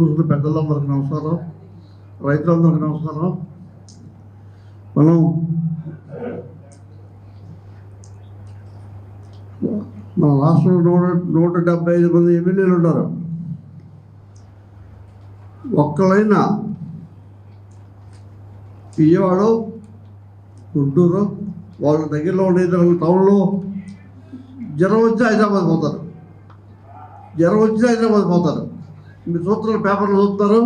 పెద్దలందరికీ నమస్కారం, రైతులందరికీ నమస్కారం. మనం మన రాష్ట్రంలో 175 మంది ఎమ్మెల్యేలు ఉన్నారు. ఒక్కలైనా విజయవాడ, గుంటూరు వాళ్ళ దగ్గరలో ఉండే టౌన్లో జ్వరం వచ్చి హైదరాబాద్ పోతారు. మీరు చూస్తున్నారు, పేపర్లు చూస్తున్నారు.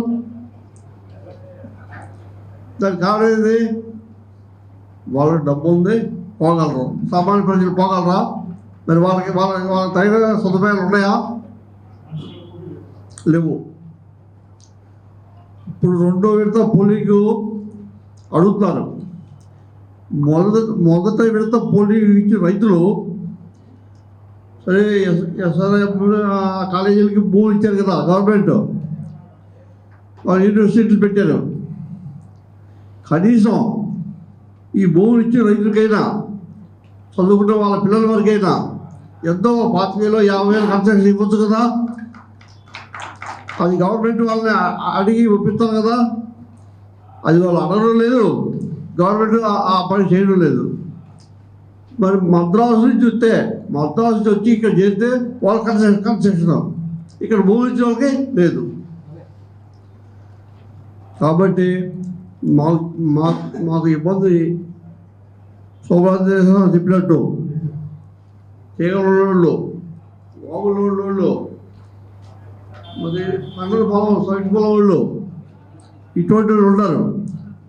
దానికి కారణం ఏంది? వాళ్ళకి డబ్బు ఉంది, పోగలరు. సామాన్య ప్రజలు పోగలరా? మరి వాళ్ళకి తగిన సదుపాయాలు ఉన్నాయా? లేవు. ఇప్పుడు రెండో విడత పోలింగ్ అడుగుతున్నారు. మొదట విడత పోలింగ్ ఇచ్చిన రైతులు సరే కాలేజీలకి భూములు ఇచ్చారు కదా గవర్నమెంట్, వాళ్ళు యూనివర్సిటీలు పెట్టారు. కనీసం ఈ భూములు ఇచ్చిన రైతులకైనా, చదువుకున్న వాళ్ళ పిల్లల వరకైనా ఎంతో 25,000 50,000 కన్సెషన్ ఇవ్వచ్చు కదా. అది గవర్నమెంట్ వాళ్ళని అడిగి ఒప్పిస్తారు కదా. అది వాళ్ళు అడగడం లేదు, గవర్నమెంట్ ఆ పని చేయడం లేదు. మరి మద్రాసు నుంచి వచ్చి ఇక్కడ చేస్తే వాళ్ళ కన్సెషన్, ఇక్కడ భూమి ఇచ్చే వాళ్ళకి లేదు. కాబట్టి మాకు ఇబ్బంది. శోభాదేశం చెప్పినట్టు తీగలోళ్ళు, వాగులోళ్ళు, మరి పండ్ల పొలం, సైట్ పొలం వాళ్ళు, ఇటువంటి వాళ్ళు ఉంటారు.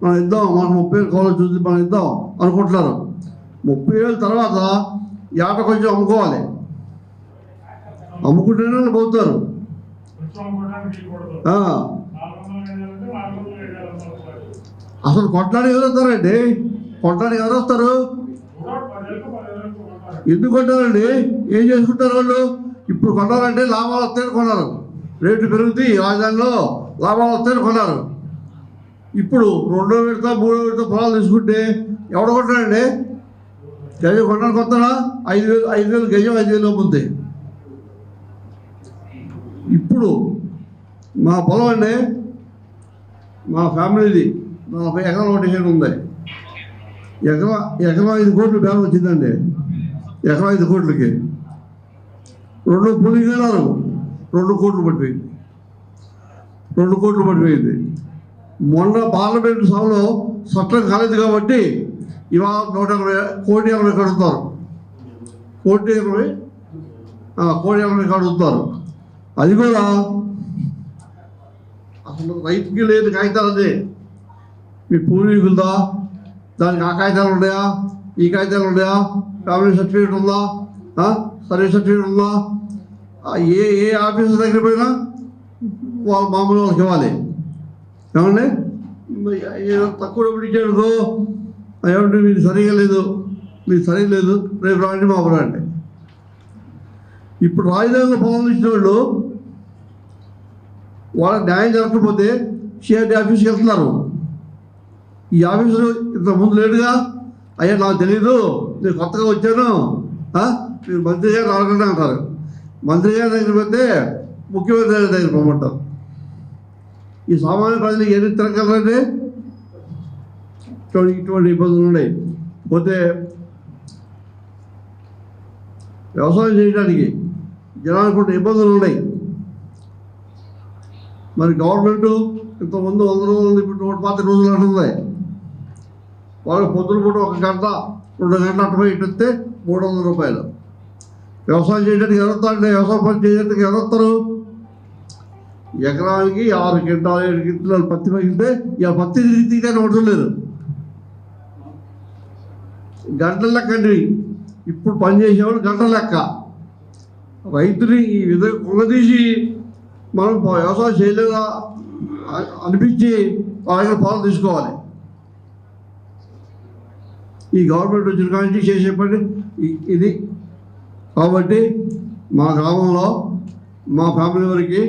మనం ఇద్దాం, మనకు 30,000 కావాలి చూసి మనం ఇద్దాం అనుకుంటున్నారు. 30,000 తర్వాత ఏట కొంచెం అమ్ముకోవాలి. అమ్ముకుంటేనే పోతారు. అసలు కొట్టడానికి ఎవరు వస్తారండి? కొట్టడానికి ఎవరు వస్తారు? ఎందుకు కొట్టారండి? ఏం చేసుకుంటారు వాళ్ళు? ఇప్పుడు కొన్నారంటే లాభాలు వస్తాయని కొన్నారు. రేట్లు పెరుగుతాయి, రాజధానిలో లాభాలు వస్తాయని కొన్నారు. ఇప్పుడు రెండో విడత మూడో విడత పొలాలు తీసుకుంటే ఎవడ కొట్టారండి? గజం కొట్టడానికి వస్తాడా? 5,000 గజం 5,000 ఉంది. ఇప్పుడు మా పొలం అండి, మా ఫ్యామిలీది 40 ఎకరాలు ఒకటి ఉంది. ఎకరం 5 కోట్లు బేరం వచ్చిందండి. ఎకరం 5 కోట్లకి 2 పోలింగ్ వెళ్ళారు. 2 కోట్లు పడిపోయింది. మొన్న పార్లమెంట్ సభలో చట్టం కాలేదు కాబట్టి ఇవాళ 180 కడుగుతారు. 180 కడుగుతారు. అది కూడా అసలు రైతుకి లేదు కాగితాలది. మీ పూర్వీకులదా? దానికి ఆ కాగితాలు ఉన్నాయా, ఈ కాగితాలు ఉన్నాయా, ఫ్యామిలీ సర్టిఫికేట్ ఉందా, సర్వీస్ సర్టిఫికేట్ ఉందా? ఏ ఆఫీసర్ దగ్గర పోయినా వాళ్ళు మామూలు వాళ్ళకి ఇవ్వాలి. ఏమండి తక్కువ డబ్బులు ఇచ్చాడు, ఏమంటే మీరు సరిగా లేదు, రేపు రాండి మాకు రండి. ఇప్పుడు రాజధానిలో పొలం ఇచ్చిన వాళ్ళు వాళ్ళకి న్యాయం జరగకపోతే సిఆర్డీ ఆఫీస్కి వెళ్తున్నారు. ఈ ఆఫీసులో ఇంతకుముందు లేడుగా, అయ్యా నాకు తెలీదు, నేను కొత్తగా వచ్చాను, మీరు మంత్రి గారు రాకుండా అంటారు. మంత్రి గారి దగ్గర పోతే ముఖ్యమంత్రి గారి దగ్గర పోమంటారు. ఈ సామాన్య ప్రజలు ఏది తిరగలరండి? ఇటువంటి ఇబ్బందులు ఉన్నాయి. పోతే వ్యవసాయం చేయడానికి జనానికి కూడా ఇబ్బందులు ఉన్నాయి. మరి గవర్నమెంట్ ఇంతకుముందు 100 రోజులు, ఇప్పుడు 125 రోజులు అంటుంది. వాళ్ళకి పొద్దున పూట 1 గంట 2 గంటల అటుపై ఇస్తే 300 రూపాయలు. వ్యవసాయం చేయడానికి ఎవరు వస్తారండి? వ్యవసాయ పని చేయడానికి ఎవరు వస్తారు? ఎకరానికి 6 క్వింటాలు 7 క్వింటాలు పత్తి పగిలితే ఇక పత్తి తీయడానికి పడలేదు. గంటల లెక్క అండి. ఇప్పుడు పనిచేసేవాళ్ళు గంటల లెక్క. రైతుని ఈ విధంగా కుంగదీసి మనం వ్యవసాయం చేయలేదా అనిపించి వాళ్ళ పాలు తీసుకోవాలి. ఈ గవర్నమెంట్ వచ్చిన కానీ చేసే పని ఇది. కాబట్టి మా గ్రామంలో మా ఫ్యామిలీ వరకు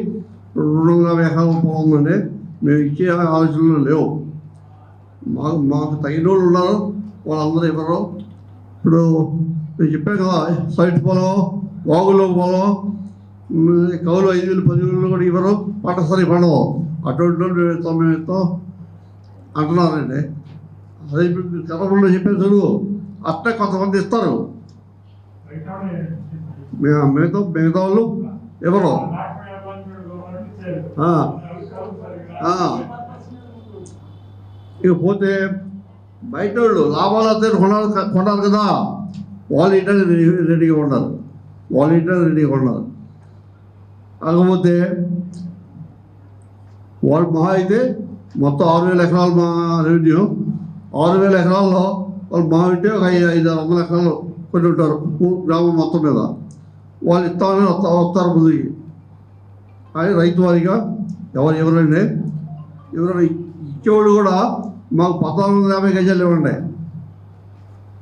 250 ఎకరాల పొలం ఉందండి. మేము ఇచ్చే ఆలోచనలు లేవు. మాకు తగిన వాళ్ళు ఉన్నారు, వాళ్ళందరూ ఇవ్వరు. ఇప్పుడు నేను చెప్పాను కదా, సైట్ పొలం, వాగులో పొలం, కౌలు 5,000 10,000 కూడా ఇవ్వరు, పంట సరి పండవు. అటువంటి వాళ్ళు మేము ఇస్తాం అంటున్నారండి. అదే కథలో చెప్పేది చదువు. అట్లా కొంతమంది ఇస్తారు, మిగతా వాళ్ళు ఎవరు. ఇకపోతే బయట వాళ్ళు లాభాలు అయితే కొనాలి కదా, వాళ్ళు ఇంటర్ రెడీగా ఉన్నారు, కాకపోతే వాళ్ళు మహా అయితే మొత్తం 6,000 ఎకరాలు మా రెవెన్యూ. 6,000 ఎకరాల్లో వాళ్ళు మహా అయితే ఒక 500 ఎకరాలు కొన్ని ఉంటారు గ్రామం మొత్తం మీద. వాళ్ళు ఇస్తామని వస్తారు ముందుకి. కానీ రైతు వారిగా ఎవరండి ఎవరైనా ఇచ్చేవాళ్ళు కూడా మాకు 1,450 గజాలు ఇవ్వండి,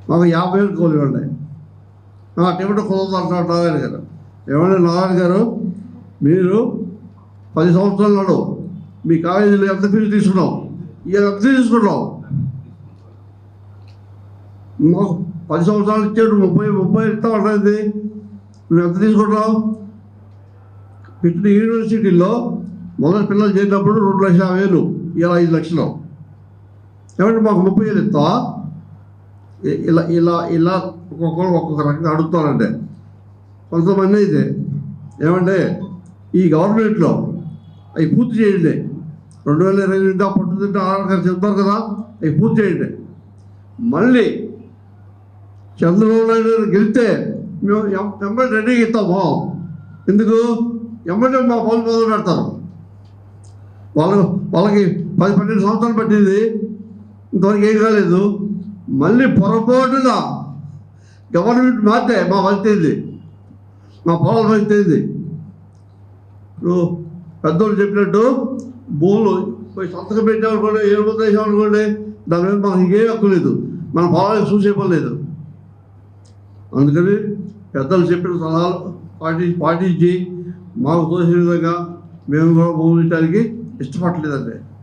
మాకు 50,000 కోళ్ళు ఇవ్వండి, అటు కుదరదు అంటున్నారు నారాయణ గారు. ఏమంటే నారాయణ గారు, మీరు 10 సంవత్సరాల నాడు మీ కాలేజీలో ఎంత ఫీజు తీసుకున్నాం, ఇవాళ ఎంత తీసుకున్నాం. మాకు 10 సంవత్సరాలు ఇచ్చాడు, 30 ఇస్తామంటుంది. నువ్వు ఎంత తీసుకుంటావు? పెట్టిన యూనివర్సిటీలో మొదటి పిల్లలు చేరినప్పుడు 2,50,000, ఇలా 5 లక్షలు. ఏమంటే మాకు 30,000 ఇస్తావా? ఇలా ఒక్కొక్క రకంగా అడుగుతారంటే. కొంతమంది అయితే ఏమంటే ఈ గవర్నమెంట్లో అవి పూర్తి చేయండి, 2022 పట్టుదింటే ఆరోగ్యం చెప్తారు కదా, అవి పూర్తి చేయండి. మళ్ళీ చంద్రబాబు నాయుడు గారు గెలిస్తే మేము ఎంబడి రెడీగా ఇస్తాము. ఎందుకు? ఎంబడి మా పనులు మొదలు పెడతారు. వాళ్ళకి 10-12 సంవత్సరాలు పట్టింది, ఇంతవరకు ఏం కాలేదు. మళ్ళీ పొరపాటున గవర్నమెంట్ మారితే మా పరిస్థితి, మా పొలాల పరిస్థితి. ఇప్పుడు పెద్దోళ్ళు చెప్పినట్టు భూములు పోయి సంతకం పెట్టామనుకోండి, 7 వేసామనుకోండి, దాని మీద మాకు ఇంకేం హక్కు లేదు, మన పొలాలకు చూసే పని లేదు. అందుకని పెద్దలు చెప్పిన సలహాలు పాటించి మాకు తోసిన విధంగా మేము కూడా భూములు ఇవ్వడానికి ఇష్టపడలేదండి.